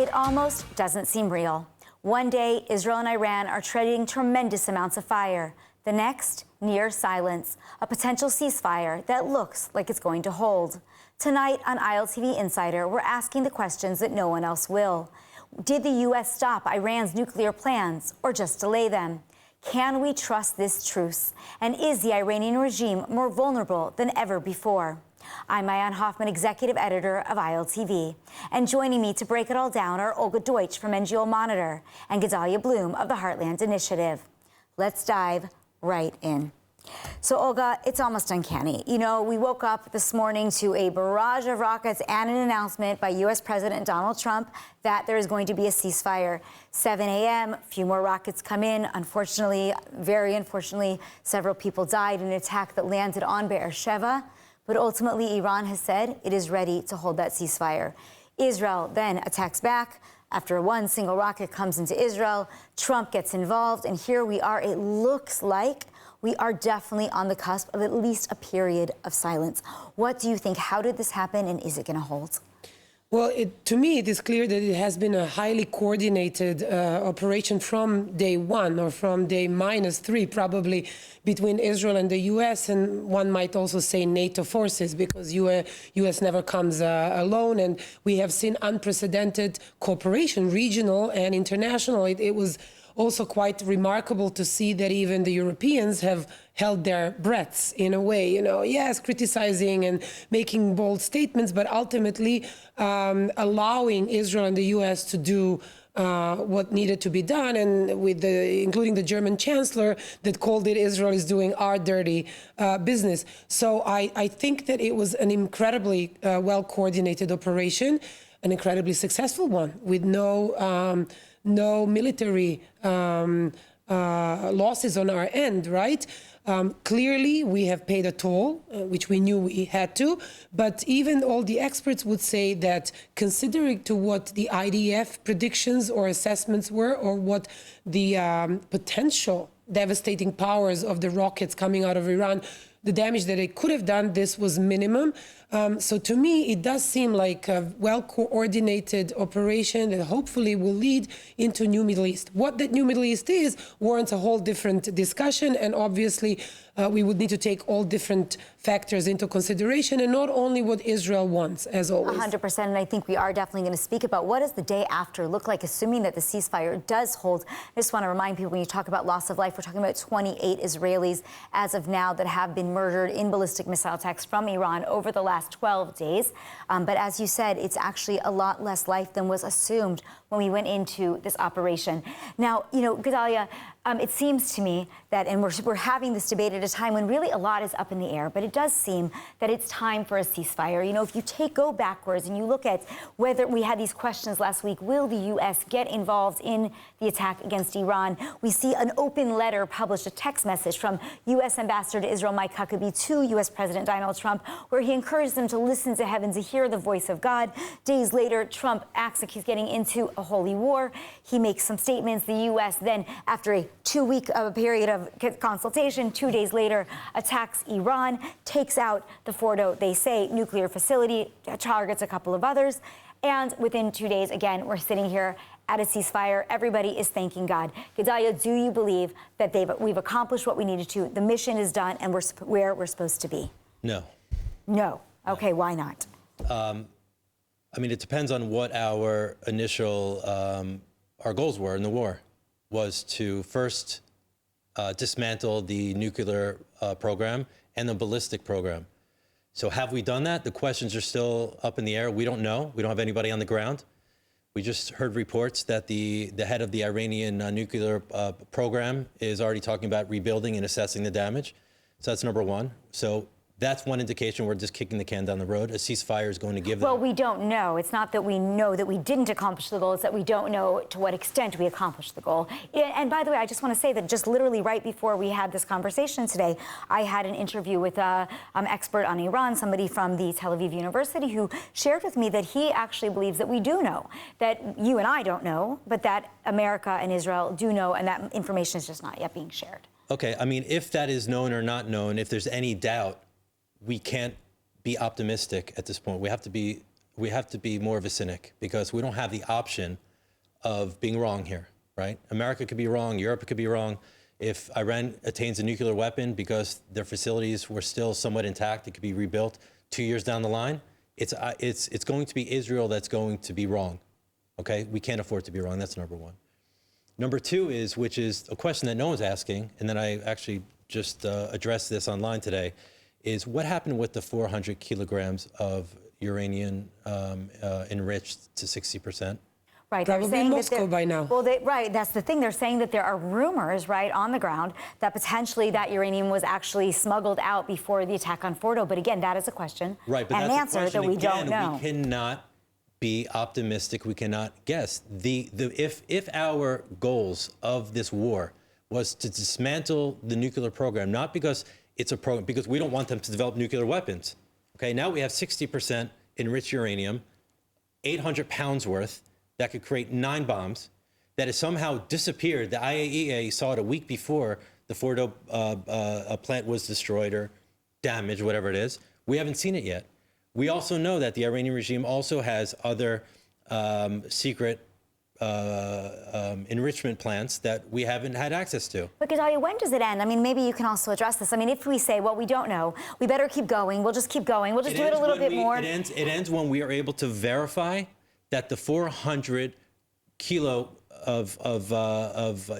It almost doesn't seem real. One day, Israel and Iran are trading tremendous amounts of fire. The next, near silence, a potential ceasefire that looks like it's going to hold. Tonight on ILTV Insider, we're asking the questions that no one else will. Did the U.S. stop Iran's nuclear plans or just delay them? Can we trust this truce? And is the Iranian regime more vulnerable than ever before? I'm Maayan Hoffman, Executive Editor of ILTV. And joining me to break it all down are Olga Deutsch from NGO Monitor and Gedaliah Blum of the Heartland Initiative. Let's dive right in. So, Olga, it's almost uncanny. You know, we woke up this morning to a barrage of rockets and an announcement by U.S. President Donald Trump that there is going to be a ceasefire. 7 a.m., a few more rockets come in. Unfortunately, very unfortunately, several people died in an attack that landed on Beersheba. But ultimately, Iran has said it is ready to hold that ceasefire. Israel then attacks back. After one single rocket comes into Israel, Trump gets involved, and here we are. It looks like we are definitely on the cusp of at least a period of silence. What do you think? How did this happen, and is it going to hold? Well, to me, it is clear that it has been a highly coordinated operation from day one, or from day -3, probably, between Israel and the U.S., and one might also say NATO forces, because U.S. never comes alone, and we have seen unprecedented cooperation, regional and international. It was also quite remarkable to see that even the Europeans have held their breaths in a way, yes, criticizing and making bold statements, but ultimately allowing Israel and the U.S. to do what needed to be done, and including the German chancellor that called it Israel is doing our dirty business. So I think that it was an incredibly well-coordinated operation, an incredibly successful one, with no military losses on our end, right? Clearly, we have paid a toll, which we knew we had to, but even all the experts would say that, considering to what the IDF predictions or assessments were, or what the potential devastating powers of the rockets coming out of Iran, the damage that it could have done, this was minimum. So to me, it does seem like a well-coordinated operation that hopefully will lead into new Middle East. What that new Middle East is warrants a whole different discussion, and obviously we would need to take all different factors into consideration, and not only what Israel wants, as always. 100%, and I think we are definitely going to speak about what does the day after look like, assuming that the ceasefire does hold. I just want to remind people, when you talk about loss of life, we're talking about 28 Israelis as of now that have been murdered in ballistic missile attacks from Iran over the last 12 days. But as you said, it's actually a lot less life than was assumed when we went into this operation. Now, Gedaliah, it seems to me that, and we're having this debate at a time when really a lot is up in the air, but it does seem that it's time for a ceasefire. If you go backwards and you look at whether we had these questions last week, will the U.S. get involved in the attack against Iran? We see an open letter published, a text message from U.S. Ambassador to Israel Mike Huckabee to U.S. President Donald Trump, where he encourages them to listen to heaven, to hear the voice of God. Days later, Trump acts like he's getting into a holy war. He makes some statements. The U.S. then, after a 2-week period of consultation, 2 days later, attacks Iran, takes out the Fordo, they say, nuclear facility, targets a couple of others. And within 2 days, again, we're sitting here at a ceasefire. Everybody is thanking God. Gedaliah, do you believe that we've accomplished what we needed to? The mission is done, and we're where we're supposed to be? No. No. Okay, why not? I mean, it depends on what our initial, our goals were in the war, was to first dismantle the nuclear program and the ballistic program. So have we done that? The questions are still up in the air. We don't know. We don't have anybody on the ground. We just heard reports that the head of the Iranian nuclear program is already talking about rebuilding and assessing the damage. So that's number one. So that's one indication we're just kicking the can down the road. A ceasefire is going to give them. Well, we don't know. It's not that we know that we didn't accomplish the goal. It's that we don't know to what extent we accomplished the goal. And by the way, I just want to say that just literally right before we had this conversation today, I had an interview with an expert on Iran, somebody from the Tel Aviv University, who shared with me that he actually believes that we do know, that you and I don't know, but that America and Israel do know, and that information is just not yet being shared. Okay, I mean, if that is known or not known, if there's any doubt, we can't be optimistic at this point. We have to be we have to be more of a cynic because we don't have the option of being wrong here, right? America could be wrong, Europe could be wrong. If Iran attains a nuclear weapon because their facilities were still somewhat intact, it could be rebuilt 2 years down the line. It's going to be Israel that's going to be wrong, okay? We can't afford to be wrong, that's number one. Number two is, which is a question that no one's asking, and then I actually just addressed this online today, is what happened with the 400 kilograms of uranium enriched to 60%? Right, Probably saying Moscow by now. Well, right, that's the thing. They're saying that there are rumors, right, on the ground that potentially that uranium was actually smuggled out before the attack on Fordo. But again, that is a question right, and an answer that we don't know. We cannot be optimistic. We cannot guess. If our goals of this war was to dismantle the nuclear program, not because it's a program, because we don't want them to develop nuclear weapons. Okay, now we have 60% enriched uranium, 800 pounds worth, that could create 9 bombs, that has somehow disappeared. The IAEA saw it a week before the Fordo plant was destroyed or damaged, whatever it is. We haven't seen it yet. We also know that the Iranian regime also has other secret enrichment plants that we haven't had access to. But Gedaliah, when does it end? I mean, maybe you can also address this. I mean, if we say, well, we don't know, we better keep going. We'll just keep going. We'll just do it a little bit more. It ends when we are able to verify that the 400 kilo of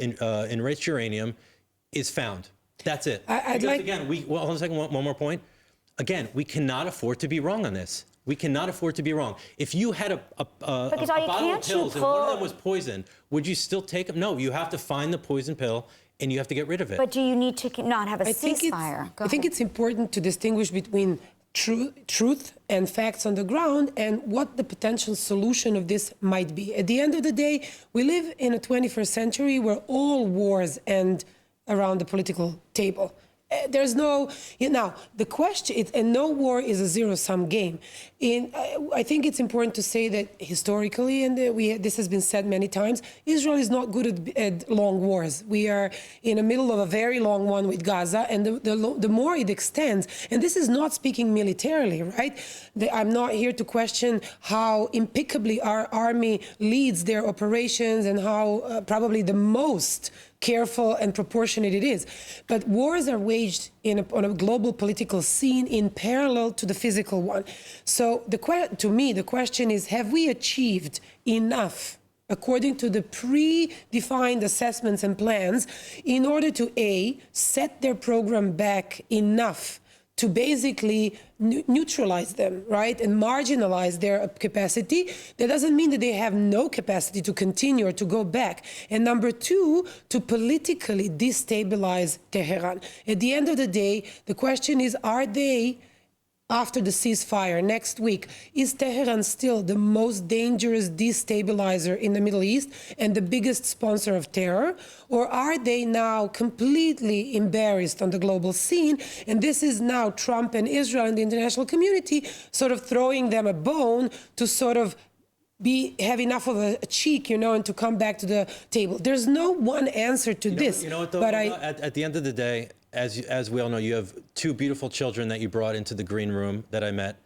enriched uranium is found. That's it. Again, hold on a second, one more point. Again, we cannot afford to be wrong on this. We cannot afford to be wrong. If you had a bottle of pills and one of them was poison, would you still take them? No, you have to find the poison pill and you have to get rid of it. But do you need to not have a ceasefire? I think it's important to distinguish between truth and facts on the ground and what the potential solution of this might be. At the end of the day, we live in a 21st century where all wars end around the political table. There's no, the question, and no war is a zero-sum game. I think it's important to say that historically, and this has been said many times, Israel is not good at long wars. We are in the middle of a very long one with Gaza, and the more it extends, and this is not speaking militarily, right? I'm not here to question how impeccably our army leads their operations and how probably the most careful and proportionate it is. But wars are waged on a global political scene in parallel to the physical one. So to me, the question is, have we achieved enough according to the predefined assessments and plans in order to, A, set their program back enough to basically neutralize them, right, and marginalize their capacity? That doesn't mean that they have no capacity to continue or to go back. And number two, to politically destabilize Tehran. At the end of the day, the question is, are they, after the ceasefire next week, is Tehran still the most dangerous destabilizer in the Middle East and the biggest sponsor of terror? Or are they now completely embarrassed on the global scene? And this is now Trump and Israel and the international community sort of throwing them a bone to sort of have enough of a cheek, and to come back to the table. There's no one answer to this. You know what, though? But at the end of the day, as we all know, you have 2 beautiful children that you brought into the green room that I met.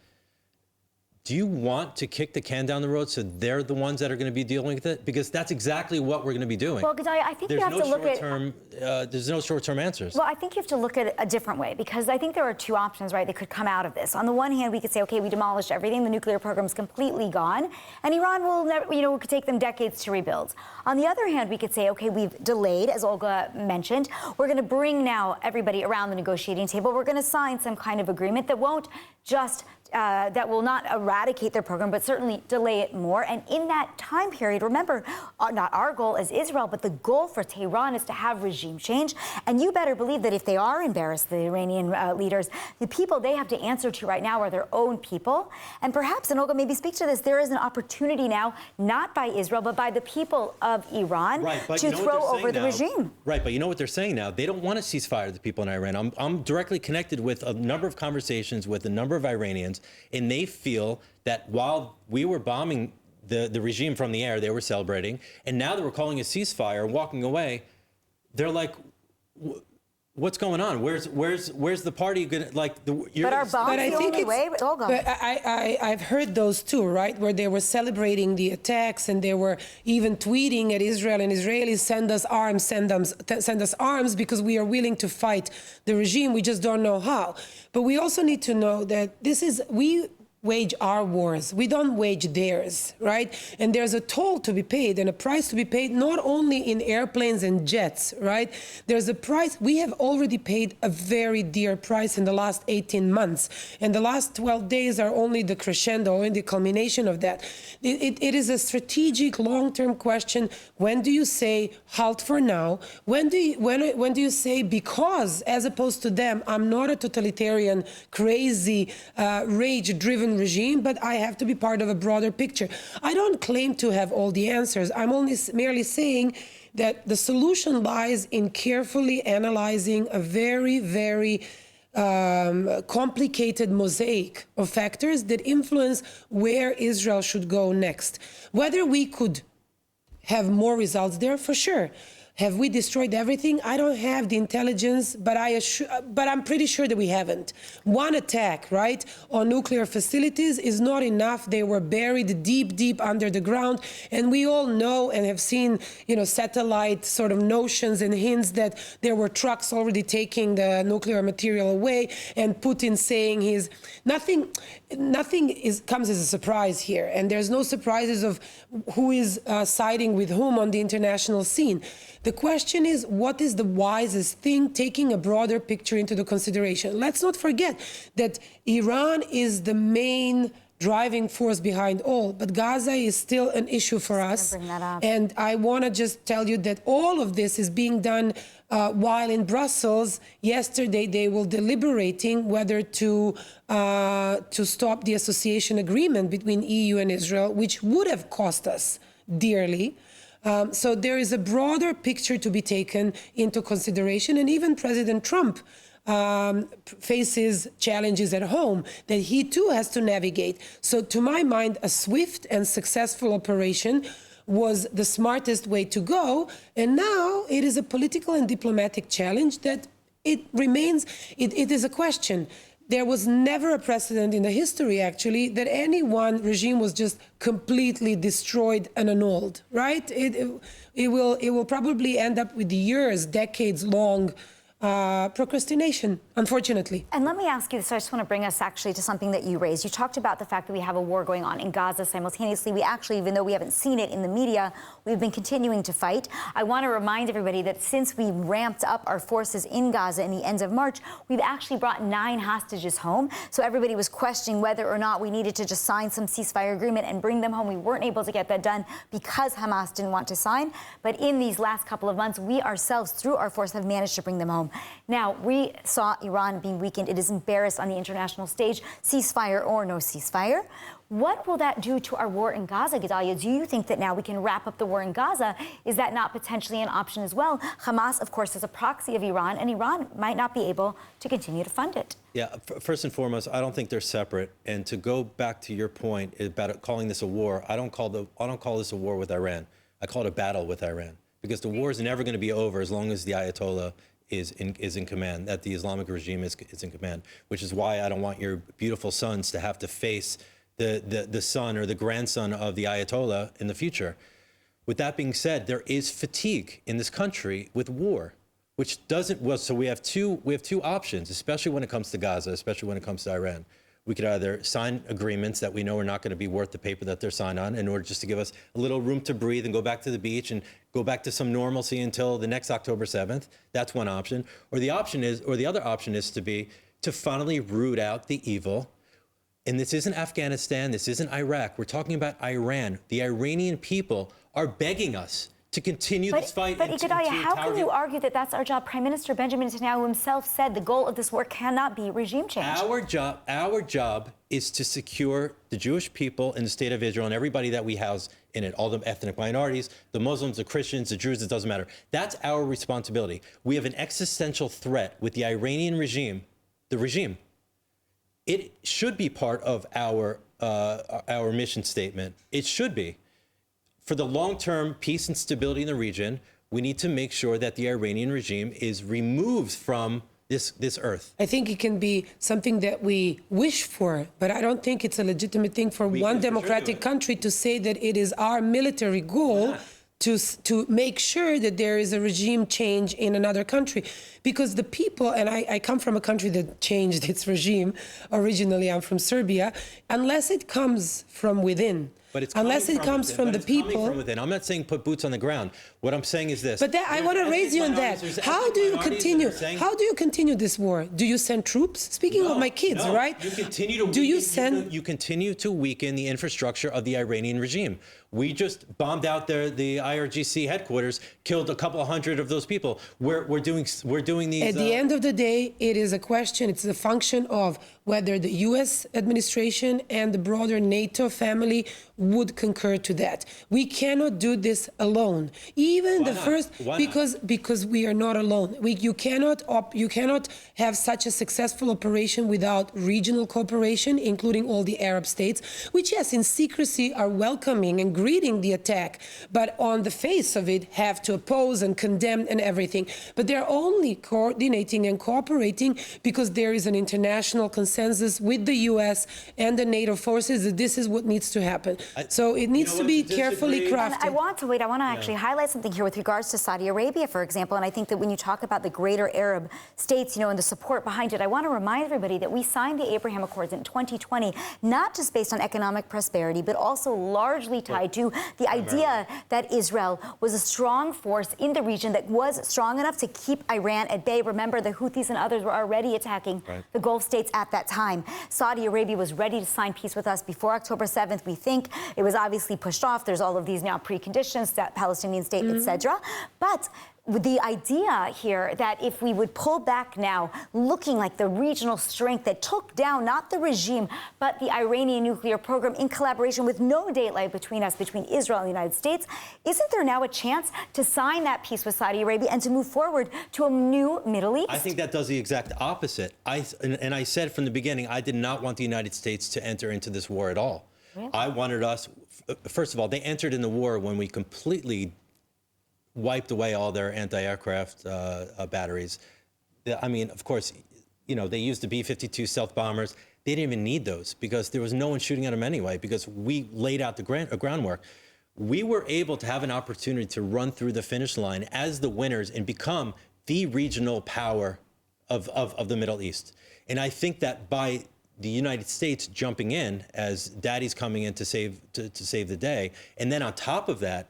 Do you want to kick the can down the road so they're the ones that are going to be dealing with it? Because that's exactly what we're going to be doing. Well, Gedaliah, I think you have to look at... There's no short-term answers. Well, I think you have to look at it a different way, because I think there are 2 options, right, that could come out of this. On the one hand, we could say, okay, we demolished everything, the nuclear program's completely gone, and Iran will never, it could take them decades to rebuild. On the other hand, we could say, okay, we've delayed, as Olga mentioned. We're going to bring now everybody around the negotiating table. We're going to sign some kind of agreement that won't just that will not eradicate their program, but certainly delay it more. And in that time period, remember, not our goal as Israel, but the goal for Tehran is to have regime change. And you better believe that if they are embarrassed, the Iranian leaders, the people they have to answer to right now are their own people. And perhaps, and Olga, maybe speak to this, there is an opportunity now, not by Israel, but by the people of Iran, to throw over the regime. Right, but you know what they're saying now? They don't want to ceasefire the people in Iran. I'm directly connected with a number of conversations with a number of Iranians, and they feel that while we were bombing the regime from the air, they were celebrating, and now that we're calling a ceasefire, walking away, they're like, what's going on? Where's the party gonna like? But our bombs the only way. Olga. But I've heard those too, right? Where they were celebrating the attacks and they were even tweeting at Israel and Israelis, send us arms, send us arms because we are willing to fight the regime. We just don't know how. But we also need to know that we wage our wars. We don't wage theirs, right? And there's a toll to be paid and a price to be paid, not only in airplanes and jets, right? There's a price. We have already paid a very dear price in the last 18 months. And the last 12 days are only the crescendo and the culmination of that. It is a strategic long-term question. When do you say halt for now? When do you say because, as opposed to them, I'm not a totalitarian, crazy, rage-driven regime, but I have to be part of a broader picture. I don't claim to have all the answers. I'm only merely saying that the solution lies in carefully analyzing a very, very complicated mosaic of factors that influence where Israel should go next. Whether we could have more results there, for sure. Have we destroyed everything? I don't have the intelligence, but I'm pretty sure that we haven't. One attack, right, on nuclear facilities is not enough. They were buried deep, deep under the ground, and we all know and have seen, satellite sort of notions and hints that there were trucks already taking the nuclear material away, and Putin saying nothing comes as a surprise here, and there's no surprises of who is siding with whom on the international scene. The question is, what is the wisest thing, taking a broader picture into the consideration? Let's not forget that Iran is the main driving force behind all, but Gaza is still an issue for us. Bring that up. And I want to just tell you that all of this is being done while in Brussels. Yesterday, they were deliberating whether to stop the association agreement between EU and Israel, which would have cost us dearly. So there is a broader picture to be taken into consideration, and even President Trump faces challenges at home that he too has to navigate. So to my mind, a swift and successful operation was the smartest way to go, and now it is a political and diplomatic challenge that it is a question. There was never a precedent in the history, actually, that any one regime was just completely destroyed and annulled, right? It will probably end up with years, decades-long procrastination, unfortunately. And let me ask you, so I just want to bring us actually to something that you raised. You talked about the fact that we have a war going on in Gaza simultaneously. We actually, even though we haven't seen it in the media, we've been continuing to fight. I want to remind everybody that since we ramped up our forces in Gaza in the end of March, we've actually brought 9 hostages home. So everybody was questioning whether or not we needed to just sign some ceasefire agreement and bring them home. We weren't able to get that done because Hamas didn't want to sign. But in these last couple of months, we ourselves, through our force, have managed to bring them home. Now, we saw Iran being weakened. It is embarrassed on the international stage, ceasefire or no ceasefire. What will that do to our war in Gaza, Gedaliah? Do you think that now we can wrap up the war in Gaza? Is that not potentially an option as well? Hamas, of course, is a proxy of Iran, and Iran might not be able to continue to fund it. Yeah, first and foremost, I don't think they're separate. And to go back to your point about calling this a war, I don't call this a war with Iran. I call it a battle with Iran, because the war is never going to be over as long as the Ayatollah is in command, that the Islamic regime is in command, which is why I don't want your beautiful sons to have to face the son or the grandson of the Ayatollah in the future. With that being said, there is fatigue in this country with war, which doesn't, well, so we have two options, especially when it comes to Gaza, especially when it comes to Iran. We could either sign agreements that we know are not going to be worth the paper that they're signed on in order just to give us a little room to breathe and go back to the beach and go back to some normalcy until the next October 7th. That's one option. Or the other option is to finally root out the evil. And this isn't Afghanistan, this isn't Iraq. We're talking about Iran. The Iranian people are begging us to continue this fight. But Gedaliah, how can you argue that that's our job? Prime Minister Benjamin Netanyahu himself said the goal of this war cannot be regime change. Our job is to secure the Jewish people in the state of Israel and everybody that we house in it, all the ethnic minorities, the Muslims, the Christians, the Jews, it doesn't matter. That's our responsibility. We have an existential threat with the Iranian regime, the regime. It should be part of our mission statement. It should be. For the long-term peace and stability in the region, We need to make sure that the Iranian regime is removed from this earth. I think it can be something that we wish for, but I don't think it's a legitimate thing for one democratic country to say that it is our military goal to make sure that there is a regime change in another country. Because the people, and I come from a country that changed its regime. Originally, I'm from Serbia. Unless it comes from within, unless it comes from the people. From within. I'm not saying put boots on the ground. What I'm saying is this. But I want to raise you on that. How do you continue? How do you continue this war? Do you send troops? Speaking of my kids, right? You continue to you continue to weaken the infrastructure of the Iranian regime. We just bombed out the IRGC headquarters, killed a couple hundred of those people. We're doing these. At the end of the day, it is a question. It's a function of whether the U.S. administration and the broader NATO family would concur to that. We cannot do this alone. Even the first, because we are not alone. You cannot have such a successful operation without regional cooperation, including all the Arab states, which, yes, in secrecy are welcoming and greeting the attack, but on the face of it have to oppose and condemn and everything. But they're only coordinating and cooperating because there is an international consensus with the U.S. and the NATO forces that this is what needs to happen. So it needs to be carefully crafted. And I want to actually highlight something here with regards to Saudi Arabia, for example. And I think that when you talk about the greater Arab states, and the support behind it, I want to remind everybody that we signed the Abraham Accords in 2020, not just based on economic prosperity, but also largely tied to the idea that Israel was a strong force in the region that was strong enough to keep Iran at bay. Remember, the Houthis and others were already attacking the Gulf states at that time. Saudi Arabia was ready to sign peace with us before October 7th. We think it was obviously pushed off. There's all of these now preconditions, that Palestinian state, etc. But the idea here that if we would pull back now, looking like the regional strength that took down not the regime, but the Iranian nuclear program in collaboration with no daylight between us, between Israel and the United States, isn't there now a chance to sign that peace with Saudi Arabia and to move forward to a new Middle East? I think that does the exact opposite. And I said from the beginning, I did not want the United States to enter into this war at all. Really? I wanted us, first of all, they entered in the war when we completely wiped away all their anti-aircraft batteries. I mean, of course, they used the B-52 stealth bombers. They didn't even need those because there was no one shooting at them anyway because we laid out the groundwork. We were able to have an opportunity to run through the finish line as the winners and become the regional power of the Middle East. And I think that by the United States jumping in as daddy's coming in to save the day, and then on top of that,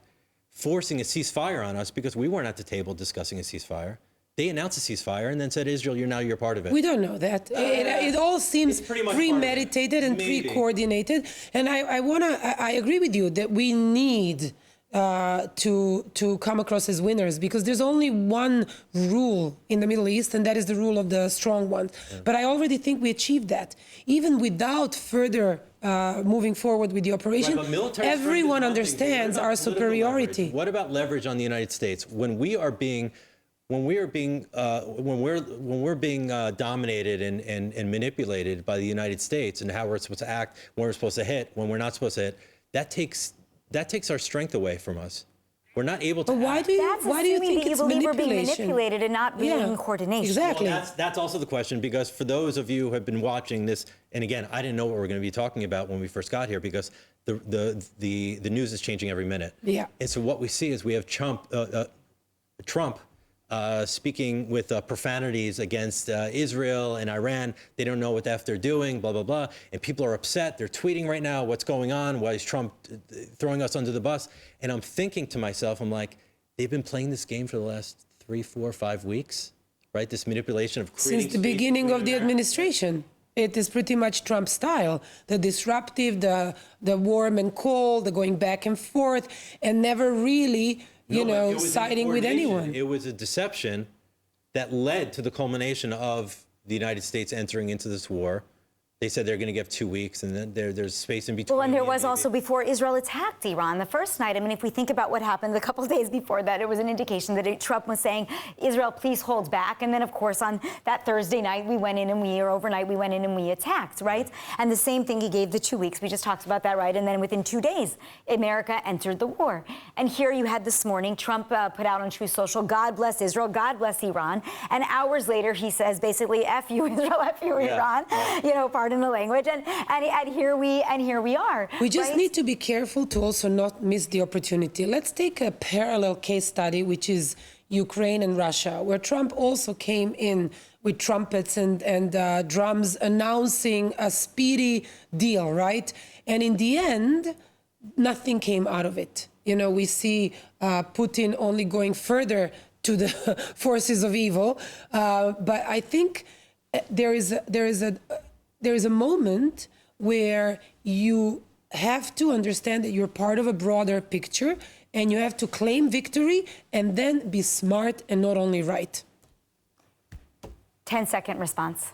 forcing a ceasefire on us because we weren't at the table discussing a ceasefire. They announced a ceasefire and then said, Israel, you're part of it. We don't know that. It all seems premeditated and pre-coordinated. And I agree with you that we need to come across as winners because there's only one rule in the Middle East, and that is the rule of the strong ones. Yeah. But I already think we achieved that. Even without further moving forward with the operation, everyone understands our superiority. What about leverage on the United States when we're being dominated and manipulated by the United States and how we're supposed to act, when we're supposed to hit, when we're not supposed to hit? That takes our strength away from us. We're not able to. But why do you think it's manipulation? We're being manipulated and not being in coordination. Exactly. Well, that's also the question, because for those of you who have been watching this, and again, I didn't know what we're going to be talking about when we first got here because the news is changing every minute. Yeah. And so what we see is we have Trump speaking with profanities against Israel and Iran. They don't know what the F they're doing, blah, blah, blah. And people are upset. They're tweeting right now, what's going on? Why is Trump throwing us under the bus? And I'm thinking to myself, I'm like, they've been playing this game for the last 3, 4, 5 weeks, right? This manipulation of creating since the beginning of the administration. It is pretty much Trump style, the disruptive, the warm and cold, the going back and forth, and never really siding with anyone. It was a deception that led to the culmination of the United States entering into this war. They said they're going to give 2 weeks, and then there's space in between. Well, and there was also before Israel attacked Iran the first night. I mean, if we think about what happened a couple of days before that, it was an indication that Trump was saying, Israel, please hold back. And then, of course, on that Thursday night, we went in and overnight, we went in and we attacked, right? And the same thing, he gave the 2 weeks. We just talked about that, right? And then within 2 days, America entered the war. And here you had this morning, Trump put out on Truth Social, God bless Israel, God bless Iran. And hours later, he says basically, F you, Israel, F you, Iran, pardon the language. And here we are. We just need to be careful to also not miss the opportunity. Let's take a parallel case study, which is Ukraine and Russia, where Trump also came in with trumpets and drums announcing a speedy deal, right? And in the end, nothing came out of it. We see Putin only going further to the forces of evil. But I think there is a moment where you have to understand that you're part of a broader picture, and you have to claim victory and then be smart and not only right. 10-second response.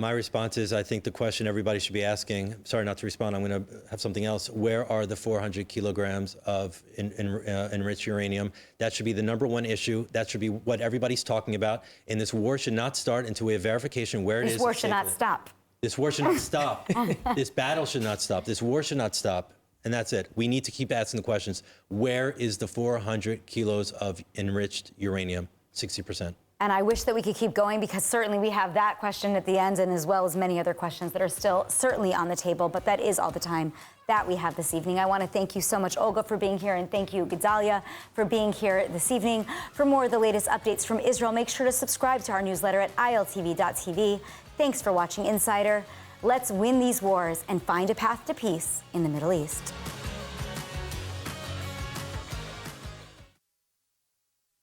My response is, I think the question everybody should be asking, sorry not to respond, I'm going to have something else. Where are the 400 kilograms of enriched uranium? That should be the #1 issue. That should be what everybody's talking about. And this war should not start until we have verification where it is. This war should not stop. This war should not stop. This battle should not stop. This war should not stop. And that's it. We need to keep asking the questions. Where is the 400 kilos of enriched uranium? 60%. And I wish that we could keep going, because certainly we have that question at the end, and as well as many other questions that are still certainly on the table. But that is all the time that we have this evening. I want to thank you so much, Olga, for being here, and thank you, Gedaliah, for being here this evening. For more of the latest updates from Israel, make sure to subscribe to our newsletter at ILTV.tv. Thanks for watching Insider. Let's win these wars and find a path to peace in the Middle East.